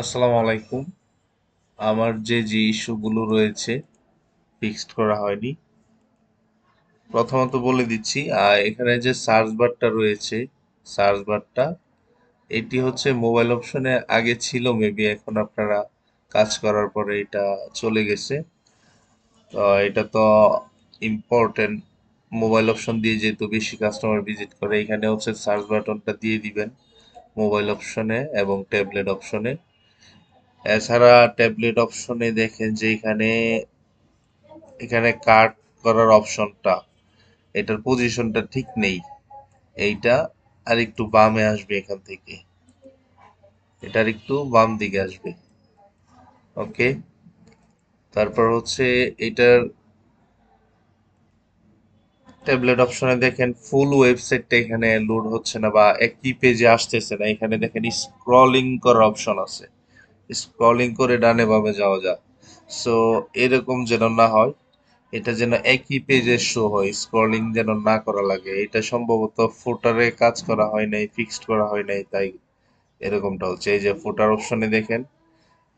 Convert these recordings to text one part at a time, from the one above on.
আসসালামু আলাইকুম। আমার যে ইস্যুগুলো রয়েছে ফিক্সড করা হয়নি। প্রথমত বলে দিচ্ছি, এখানে যে সার্চ বারটা রয়েছে, সার্চ বারটা এটি হচ্ছে মোবাইল অপশনে আগে ছিল মেবি, এখন আপনারা কাজ করার পরে এটা চলে গেছে। তো এটা তো ইম্পর্টেন্ট, মোবাইল অপশন দিয়ে যেহেতু বেশি কাস্টমার ভিজিট করে, এখানে হচ্ছে সার্চ বাটনটা দিয়ে দিবেন মোবাইল অপশনে এবং ট্যাবলেট অপশনে। এছাড়া ট্যাবলেট অপশনে দেখেন যে এখানে এখানে কাট করার অপশনটা, এটার পজিশনটা ঠিক নেই। এইটা আর একটু বামে আসবে, এখান থেকে এটার একটু বাম দিকে আসবে। ওকে, তারপর হচ্ছে এটার ট্যাবলেট অপশনে দেখেন ফুল ওয়েবসাইটটা এখানে লোড হচ্ছে না বা একই পেজে আসতেছে না। এখানে দেখেন স্ক্রলিং করার অপশন আছে, স্ক্রলিং করে ডানে বামে যাওয়া যায়। সো এরকম যেন না হয়, এটা যেন একই পেজে শো হয়, স্ক্রলিং যেন না করা লাগে। এটা সম্ভবত ফুটারে কাজ করা হয় নাই, ফিক্সড করা হয় নাই, তাই এরকমটা হচ্ছে। এই যে ফুটার অপশনে দেখেন,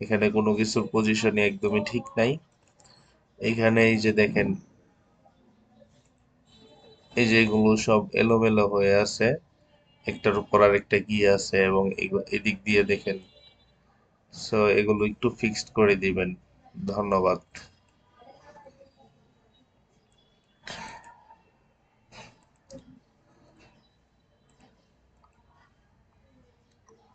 এখানে কোনো কিছুর পজিশনই একদমই ঠিক নাই। এইখানে এই যে দেখেন, এই যে এগুলো সব এলোমেলো হয়ে আছে, একটার উপর আর একটা গিয়ে আছে, এবং এদিক দিয়ে দেখেন। সো এগুলো একটু ফিক্সড করে দিবেন। ধন্যবাদ।